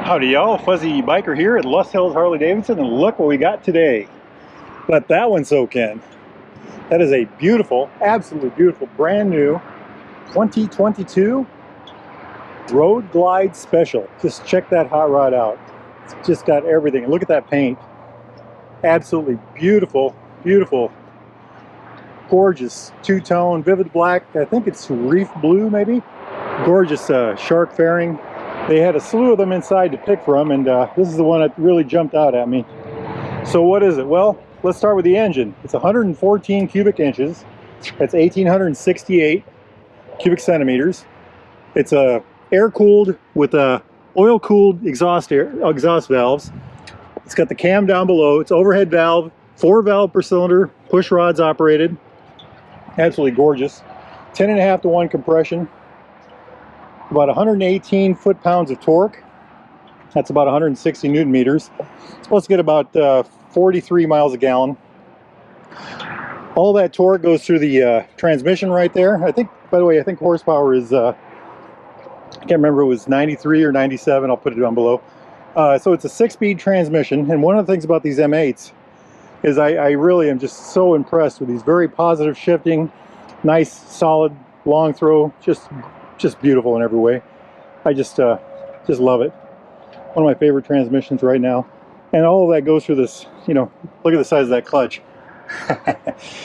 Howdy y'all, Fuzzy Biker here at Lost Hills Harley-Davidson, and look what we got today. Let that one soak in. That is a beautiful, absolutely beautiful, brand new 2022 Road Glide Special. Just check that hot rod out. It's just got everything. And look at that paint. Absolutely beautiful, beautiful, gorgeous two-tone, vivid black. I think it's reef blue maybe. Gorgeous shark fairing. They had a slew of them inside to pick from, and this is the one that really jumped out at me. So what is it? Well, let's start with the engine. It's 114 cubic inches. That's 1,868 cubic centimeters. It's air-cooled with oil-cooled exhaust valves. It's got the cam down below. It's overhead valve, 4 valve per cylinder, push rods operated. Absolutely gorgeous. 10.5 to 1 compression. About 118 foot-pounds of torque. That's about 160 newton meters. It's supposed to get about 43 miles a gallon. All that torque goes through the transmission right there. I think, by the way, I think horsepower is, I can't remember, it was 93 or 97. I'll put it down below. So it's a 6-speed transmission, and one of the things about these M8s is I really am just so impressed with these very positive shifting, nice, solid, long throw, just beautiful in every way. I just love it. One of my favorite transmissions right now. And all of that goes through this, you know, look at the size of that clutch.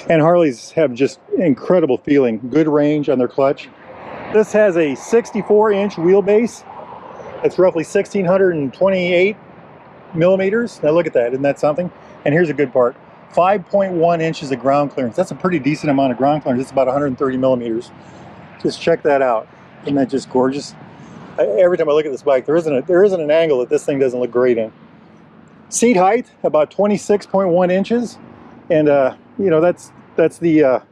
And Harleys have just incredible feeling, good range on their clutch. This has a 64-inch wheelbase. It's roughly 1,628 millimeters. Now look at that, isn't that something? And here's a good part. 5.1 inches of ground clearance. That's a pretty decent amount of ground clearance. It's about 130 millimeters. Just check that out. Isn't that just gorgeous? Every time I look at this bike, there isn't an angle that this thing doesn't look great in. Seat height about 26.1 inches, and you know, that's the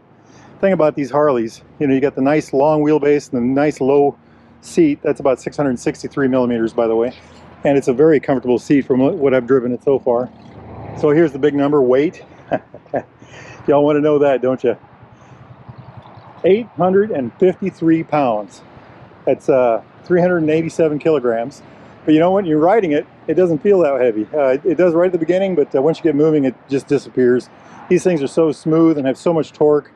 thing about these Harleys. You know, you got the nice long wheelbase and the nice low seat. That's about 663 millimeters, by the way, and it's a very comfortable seat from what I've driven it so far. So here's the big number: weight. Y'all want to know that, don't you? 853 pounds. That's 387 kilograms. But you know, when you're riding it, it doesn't feel that heavy. It does right at the beginning, but once you get moving, it just disappears. These things are so smooth and have so much torque.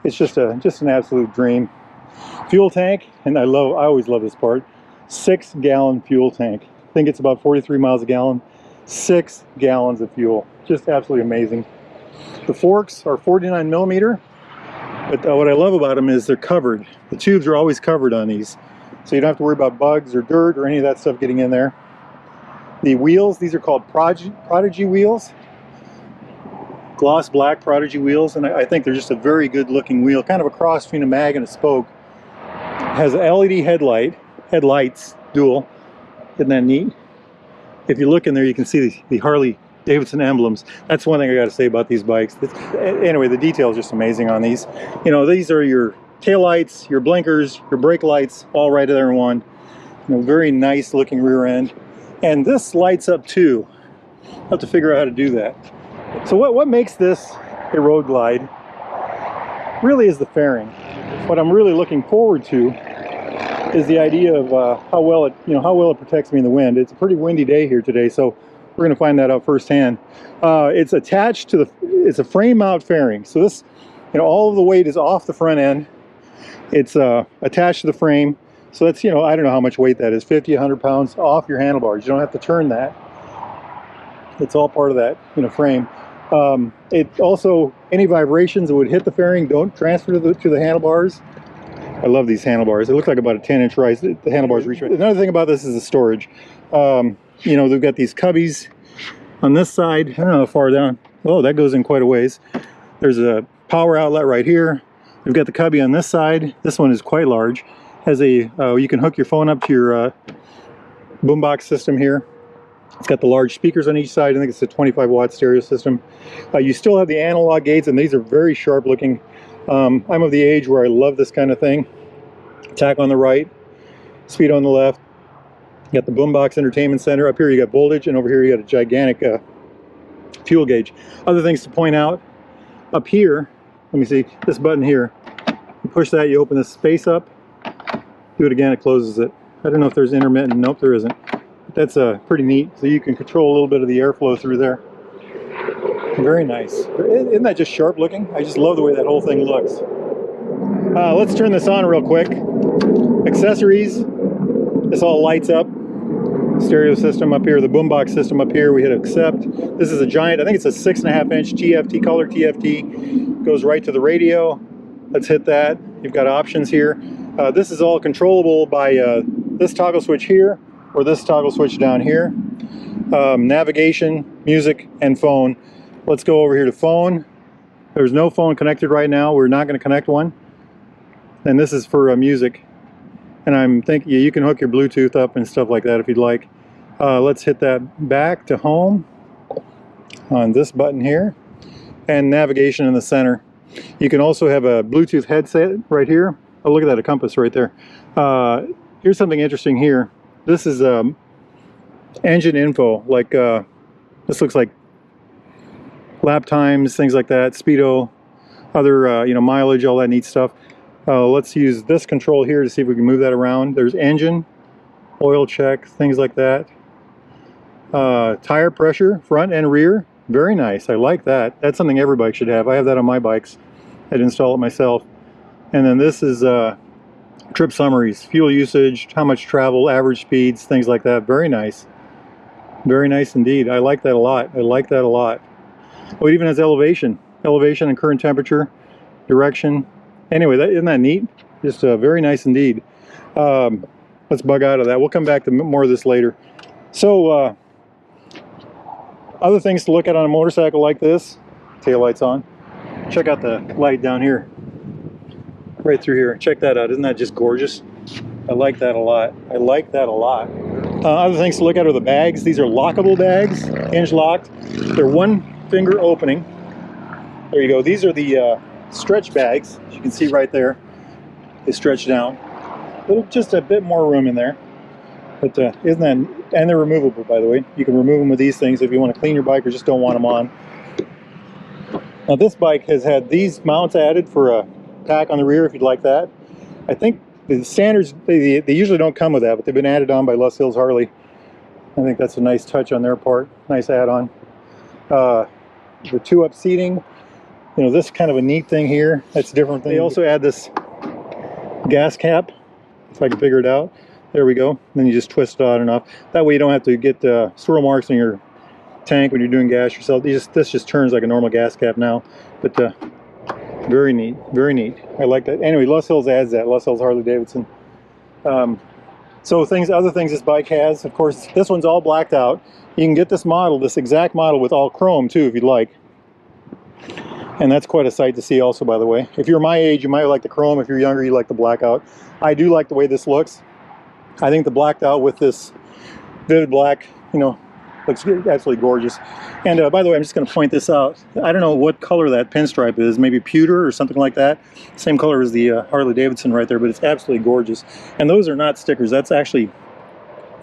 It's just an absolute dream. Fuel tank, and I always love this part. 6-gallon fuel tank. I think it's about 43 miles a gallon. 6 gallons of fuel. Just absolutely amazing. The forks are 49 millimeter. But what I love about them is they're covered. The tubes are always covered on these, so you don't have to worry about bugs or dirt or any of that stuff getting in there. The wheels, these are called Prodigy wheels. Gloss black Prodigy wheels, and I think they're just a very good looking wheel, kind of a cross between a mag and a spoke. It has LED headlights, dual. Isn't that neat? If you look in there, you can see the Harley-Davidson emblems. That's one thing I got to say about these bikes. Anyway, the detail is just amazing on these. You know, these are your tail lights, your blinkers, your brake lights, all right there in one. You know, very nice looking rear end. And this lights up too. I'll have to figure out how to do that. So what makes this a Road Glide really is the fairing. What I'm really looking forward to is the idea of how well it protects me in the wind. It's a pretty windy day here today, so we're going to find that out firsthand. It's attached to it's a frame mount fairing. So this, you know, all of the weight is off the front end. It's attached to the frame. So that's, you know, I don't know how much weight that is, 50, 100 pounds off your handlebars. You don't have to turn that. It's all part of that, you know, frame. It also, any vibrations that would hit the fairing don't transfer to the handlebars. I love these handlebars. They look like about a 10-inch rise. The handlebars reach right. Another thing about this is the storage. You know, they've got these cubbies on this side. I don't know how far down. Oh, that goes in quite a ways. There's a power outlet right here. We've got the cubby on this side. This one is quite large. Has a you can hook your phone up to your boombox system here. It's got the large speakers on each side. I think it's a 25-watt stereo system. You still have the analog gates, and these are very sharp looking. I'm of the age where I love this kind of thing. Tack on the right, speed on the left. You got the boombox entertainment center. Up here you got voltage, and over here you got a gigantic fuel gauge. Other things to point out, up here, let me see, this button here. You push that, you open this space up. Do it again, it closes it. I don't know if there's intermittent. Nope, there isn't. That's pretty neat. So you can control a little bit of the airflow through there. Very nice. Isn't that just sharp looking? I just love the way that whole thing looks. Let's turn this on real quick. Accessories. This all lights up. Stereo system up here, the boombox system up here. We hit accept. This is a giant, I think it's a 6.5-inch TFT, color TFT. Goes right to the radio. Let's hit that. You've got options here. This is all controllable by this toggle switch here or this toggle switch down here. Navigation, music, and phone. Let's go over here to phone. There's no phone connected right now. We're not going to connect one. And this is for music. And I'm thinking, yeah, you can hook your Bluetooth up and stuff like that if you'd like. Let's hit that back to home on this button here. And navigation in the center. You can also have a Bluetooth headset right here. Oh, look at that, a compass right there. Here's something interesting here. This is engine info. Like this looks like lap times, things like that, speedo, other you know, mileage, all that neat stuff. Let's use this control here to see if we can move that around. There's engine, oil check, things like that. Tire pressure, front and rear. Very nice. I like that. That's something every bike should have. I have that on my bikes. I'd install it myself. And then this is trip summaries, fuel usage, how much travel, average speeds, things like that. Very nice. Very nice indeed. I like that a lot. I like that a lot. Oh, it even has elevation. Elevation and current temperature, direction. Anyway, isn't that neat? Just very nice indeed. Let's bug out of that. We'll come back to more of this later. So, other things to look at on a motorcycle like this. Taillight's on. Check out the light down here. Right through here. Check that out. Isn't that just gorgeous? I like that a lot. I like that a lot. Other things to look at are the bags. These are lockable bags, hinge locked. They're one finger opening. There you go. These are the stretch bags. As you can see right there, they stretch down. Just a bit more room in there. But isn't that, and they're removable, by the way. You can remove them with these things if you want to clean your bike or just don't want them on. Now this bike has had these mounts added for a pack on the rear if you'd like that. I think the standards, they usually don't come with that, but they've been added on by Les Hills Harley. I think that's a nice touch on their part. Nice add-on. The 2-up seating. You know, this kind of a neat thing here. That's a different thing. They also add this gas cap, if I can figure it out. There we go. Then you just twist it on and off. That way you don't have to get swirl marks in your tank when you're doing gas yourself. This just turns like a normal gas cap now. But very neat, very neat. I like that. Anyway, Les Hills adds that. Les Hills Harley-Davidson. So other things this bike has. Of course, this one's all blacked out. You can get this model, this exact model, with all chrome too, if you'd like. And that's quite a sight to see also, by the way. If you're my age, you might like the chrome. If you're younger, you like the blackout. I do like the way this looks. I think the blacked out with this vivid black, you know, looks absolutely gorgeous. And by the way, I'm just going to point this out. I don't know what color that pinstripe is. Maybe pewter or something like that. Same color as the Harley-Davidson right there, but it's absolutely gorgeous. And those are not stickers. That's actually,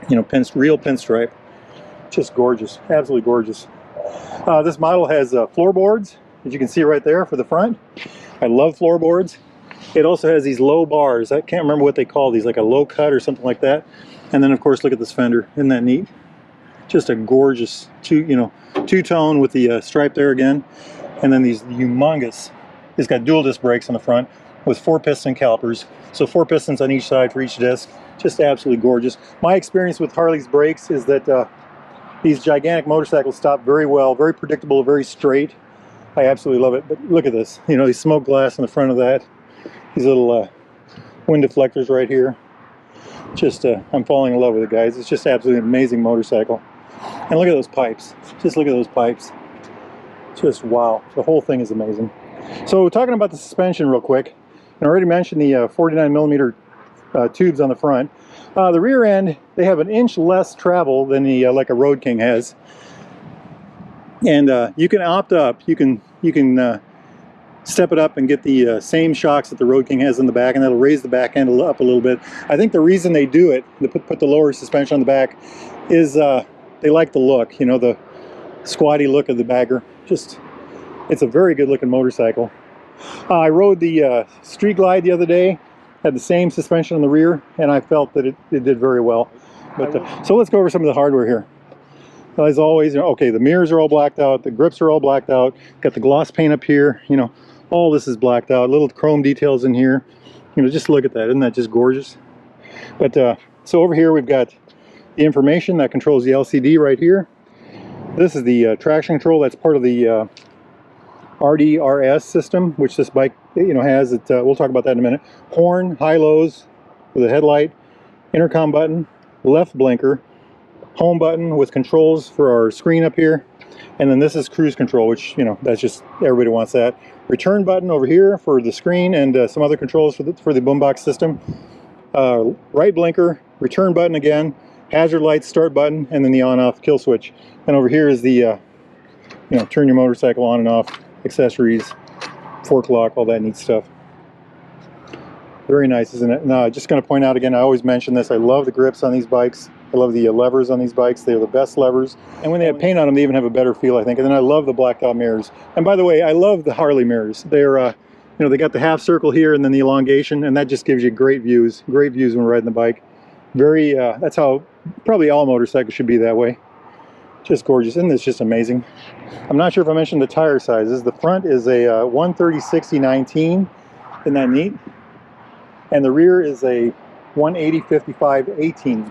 you know, real pinstripe. Just gorgeous. Absolutely gorgeous. This model has floorboards, as you can see right there for the front. I love floorboards. It also has these low bars. I can't remember what they call these, like a low cut or something like that. And then of course, look at this fender. Isn't that neat? Just a gorgeous two-tone with the stripe there again. And then these humongous, it's got dual disc brakes on the front with 4-piston calipers. So 4 pistons on each side for each disc. Just absolutely gorgeous. My experience with Harley's brakes is that these gigantic motorcycles stop very well, very predictable, very straight. I absolutely love it. But look at this, you know, these smoke glass in the front of that. These little wind deflectors right here. Just, I'm falling in love with it, guys. It's just absolutely an amazing motorcycle. And look at those pipes. Just look at those pipes. Just wow. The whole thing is amazing. So talking about the suspension real quick. I already mentioned the 49mm tubes on the front. The rear end, they have 1 inch less travel than the like a Road King has. And you can opt up. You can step it up and get the same shocks that the Road King has in the back, and that'll raise the back end up a little bit. I think the reason they do it, they put the lower suspension on the back, is they like the look, you know, the squatty look of the bagger. Just, it's a very good looking motorcycle. I rode the Street Glide the other day, had the same suspension on the rear, and I felt that it did very well. But so let's go over some of the hardware here. As always, okay, the mirrors are all blacked out, the grips are all blacked out, got the gloss paint up here, all this is blacked out, little chrome details in here. Just look at that, isn't that just gorgeous? But so over here we've got the information that controls the LCD right here. This is the traction control. That's part of the RDRS system, which this bike has. We'll talk about that in a minute. Horn, high lows with a headlight, intercom button, left blinker, home button with controls for our screen up here, and then this is cruise control, which that's just, everybody wants that. Return button over here for the screen, and some other controls for the boombox system. Right blinker, return button again, hazard lights, start button, and then the on-off kill switch. And over here is the turn your motorcycle on and off, accessories, fork lock, all that neat stuff. Very nice, isn't it? Now, just going to point out again, I always mention this, I love the grips on these bikes. I love the levers on these bikes. They're the best levers. And when they have paint on them, they even have a better feel, I think. And then I love the blacked out mirrors. And by the way, I love the Harley mirrors. They're, they got the half circle here and then the elongation, and that just gives you great views when riding the bike. Very, that's how probably all motorcycles should be that way. Just gorgeous. Isn't this just amazing? I'm not sure if I mentioned the tire sizes. The front is a 130/60/19. Isn't that neat? And the rear is a 180/55/18.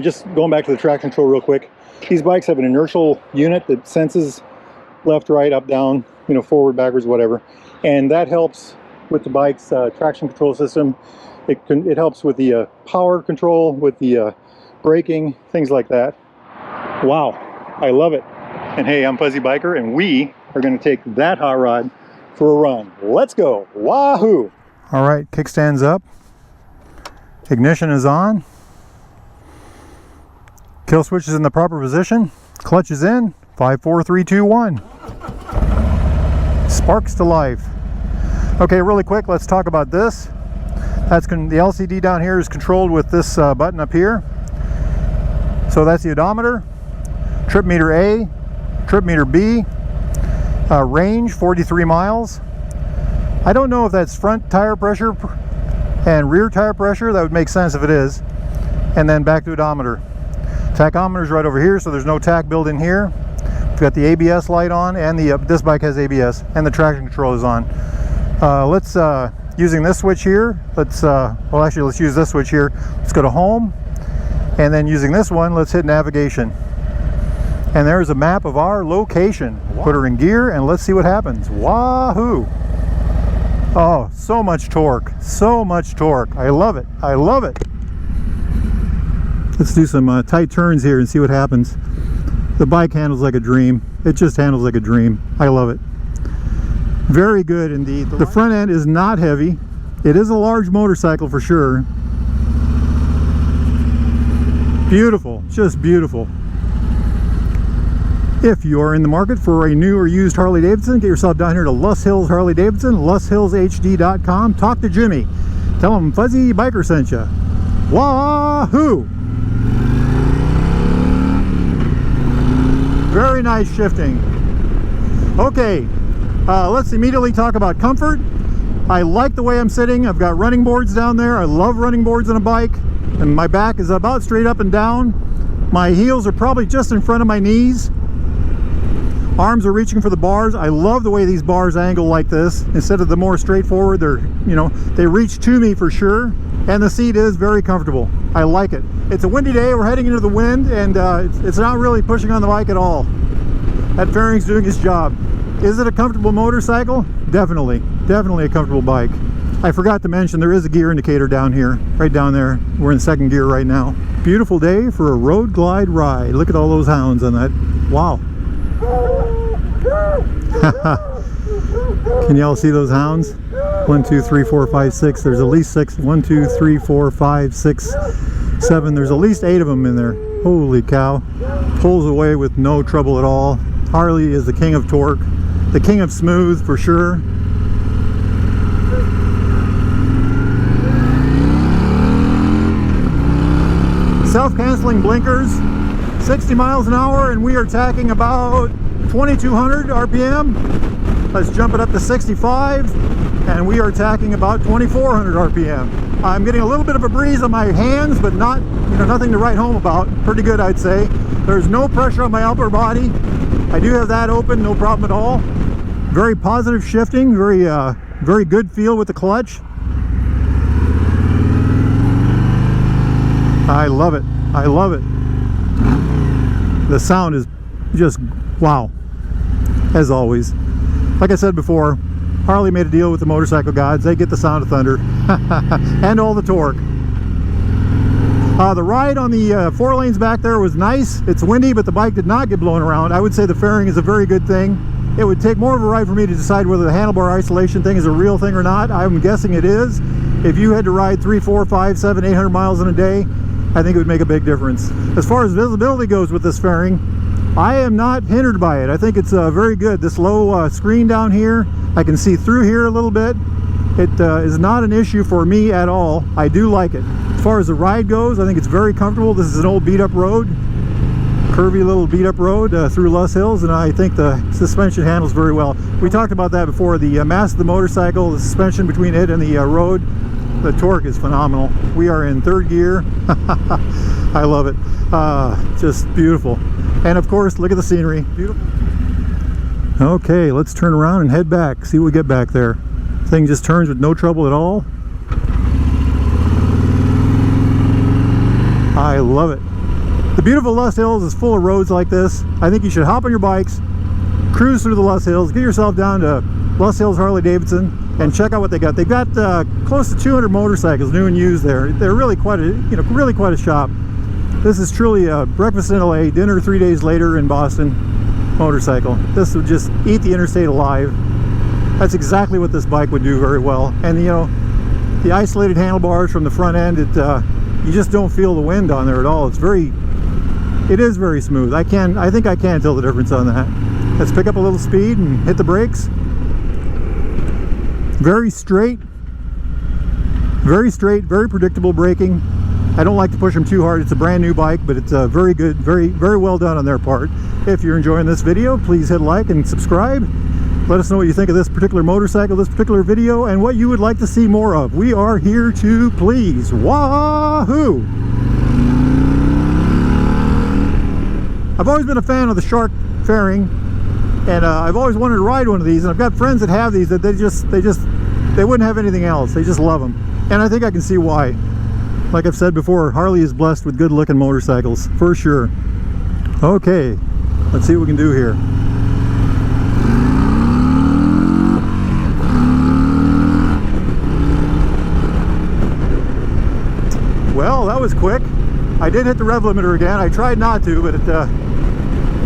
Just going back to the traction control real quick. These bikes have an inertial unit that senses left, right, up, down, forward, backwards, whatever. And that helps with the bike's traction control system. It helps with the power control, with the braking, things like that. Wow, I love it. And hey, I'm Fuzzy Biker, and we are going to take that hot rod for a run. Let's go. Wahoo! All right, kickstand's up. Ignition is on. Kill switch is in the proper position. Clutch is in. 5, 4, 3, 2, 1. Sparks to life. Okay, really quick, let's talk about this. The LCD down here is controlled with this button up here. So that's the odometer, trip meter A, trip meter B, range 43 miles. I don't know if that's front tire pressure and rear tire pressure. That would make sense if it is. And then back to odometer. Tachometer is right over here, so there's no tach built in here. We've got the ABS light on, and this bike has ABS, and the traction control is on. Using this switch here, let's use this switch here. Let's go to home, and then using this one, let's hit navigation. And there's a map of our location. Wow. Put her in gear, and let's see what happens. Wahoo! Oh, so much torque, so much torque. I love it, I love it. Let's do some tight turns here and see what happens. The bike handles like a dream. It just handles like a dream. I love it. Very good indeed. The front end is not heavy. It is a large motorcycle for sure. Beautiful, just beautiful. If you are in the market for a new or used Harley-Davidson, get yourself down here to Loess Hills Harley-Davidson, LoessHillsHD.com. Talk to Jimmy. Tell him Fuzzy Biker sent you. Wahoo! Very nice shifting. Okay, let's immediately talk about comfort. I like the way I'm sitting. I've got running boards down there. I love running boards on a bike. And my back is about straight up and down. My heels are probably just in front of my knees. Arms are reaching for the bars. I love the way these bars angle like this. Instead of the more straightforward, they reach to me for sure. And the seat is very comfortable. I like it. It's a windy day. We're heading into the wind, and it's not really pushing on the bike at all. That fairing's doing its job. Is it a comfortable motorcycle? Definitely. Definitely a comfortable bike. I forgot to mention there is a gear indicator down here, right down there. We're in second gear right now. Beautiful day for a road glide ride. Look at all those hounds on that. Wow. Can y'all see those hounds? 1, 2, 3, 4, 5, 6. There's at least 6. 1, 2, 3, 4, 5, 6, 7. There's at least 8 of them in there. Holy cow. Pulls away with no trouble at all. Harley is the king of torque. The king of smooth for sure. Self-canceling blinkers. 60 miles an hour, and we are tacking about 2200 RPM. Let's jump it up to 65, and we are tacking about 2,400 RPM. I'm getting a little bit of a breeze on my hands, but not, nothing to write home about. Pretty good, I'd say. There's no pressure on my upper body. I do have that open, no problem at all. Very positive shifting, very good feel with the clutch. I love it. I love it. The sound is just wow, as always. Like I said before, Harley made a deal with the motorcycle gods. They get the sound of thunder and all the torque. The ride on the 4 lanes back there was nice. It's windy, but the bike did not get blown around. I would say the fairing is a very good thing. It would take more of a ride for me to decide whether the handlebar isolation thing is a real thing or not. I'm guessing it is. If you had to ride 3, 4, 5, 7, 800 miles in a day, I think it would make a big difference. As far as visibility goes with this fairing, I am not hindered by it. I think it's very good. This low screen down here, I can see through here a little bit. It is not an issue for me at all. I do like it. As far as the ride goes, I think it's very comfortable. This is an old beat-up road, curvy little beat-up road through Loess Hills, and I think the suspension handles very well. We talked about that before. The mass of the motorcycle, the suspension between it and the road, the torque is phenomenal. We are in 3rd gear. I love it. Just beautiful. And of course, look at the scenery. Beautiful. Okay, let's turn around and head back. See what we get back there. Thing just turns with no trouble at all. I love it. The beautiful Loess Hills is full of roads like this. I think you should hop on your bikes, cruise through the Loess Hills, get yourself down to Loess Hills Harley-Davidson, and check out what they got. They've got close to 200 motorcycles, new and used there. They're really quite a, really quite a shop. This is truly a breakfast in LA, dinner 3 days later in Boston motorcycle. This would just eat the Interstate alive. That's exactly what this bike would do very well. And the isolated handlebars from the front end, you just don't feel the wind on there at all. It is very smooth. I think I can tell the difference on that. Let's pick up a little speed and hit the brakes. Very straight, very predictable braking. I don't like to push them too hard. It's a brand new bike, but it's very good, very well done on their part. If you're enjoying this video, please hit like and subscribe. Let us know what you think of this particular motorcycle, this particular video, and what you would like to see more of. We are here to please. Wahoo! I've always been a fan of the Shark fairing, and I've always wanted to ride one of these, and I've got friends that have these that they wouldn't have anything else. They just love them, and I think I can see why. Like I've said before, Harley is blessed with good looking motorcycles, for sure. Okay, let's see what we can do here. Well, that was quick. I did hit the rev limiter again. I tried not to, but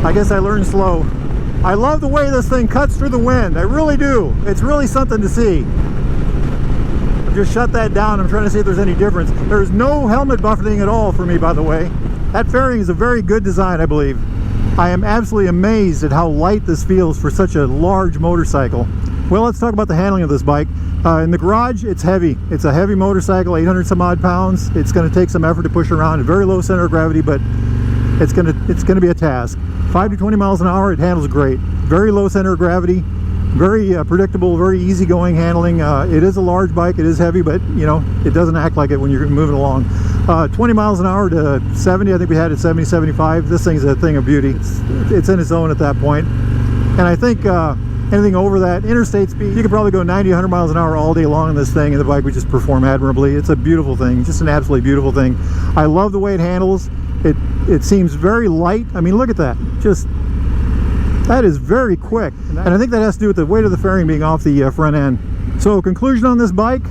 I guess I learned slow. I love the way this thing cuts through the wind. I really do. It's really something to see. I've just shut that down. I'm trying to see if there's any difference. There's no helmet buffeting at all for me, by the way. That fairing is a very good design, I believe. I am absolutely amazed at how light this feels for such a large motorcycle. Well, let's talk about the handling of this bike. In the garage, it's heavy. It's a heavy motorcycle, 800 some odd pounds. It's going to take some effort to push around. Very low center of gravity, but it's going to be a task. 5 to 20 miles an hour, it handles great. Very low center of gravity, very predictable, very easygoing handling. It is a large bike. It is heavy, but it doesn't act like it when you're moving along. 20 miles an hour to 70. I think we had it 70, 75. This thing's a thing of beauty. It's in its own at that point. And I think anything over that interstate speed, you could probably go 90, 100 miles an hour all day long in this thing, and the bike would just perform admirably. It's a beautiful thing, just an absolutely beautiful thing. I love the way it handles. It seems very light. I mean, look at that. That is very quick. And I think that has to do with the weight of the fairing being off the front end. So, conclusion on this bike,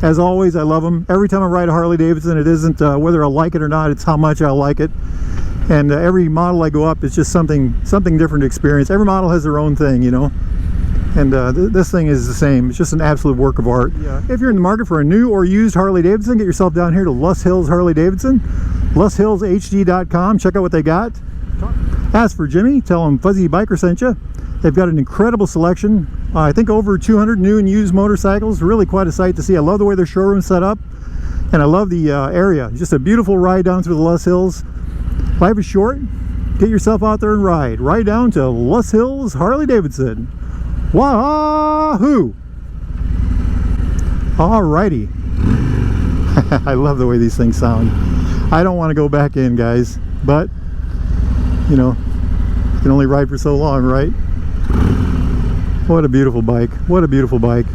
as always, I love them. Every time I ride a Harley-Davidson, it isn't whether I like it or not, it's how much I like it. And every model I go up, it's just something different to experience. Every model has their own thing, And this thing is the same. It's just an absolute work of art. Yeah. If you're in the market for a new or used Harley-Davidson, get yourself down here to Loess Hills Harley-Davidson, LoessHillsHD.com. Check out what they got. Ask for Jimmy. Tell him Fuzzy Biker sent you. They've got an incredible selection. I think over 200 new and used motorcycles. Really quite a sight to see. I love the way their showroom's set up, and I love the area. Just a beautiful ride down through the Loess Hills. Life is short. Get yourself out there and ride. Ride down to Loess Hills Harley-Davidson. Wahoo! Alrighty. I love the way these things sound. I don't want to go back in, guys, but you know, you can only ride for so long, right? What a beautiful bike. What a beautiful bike.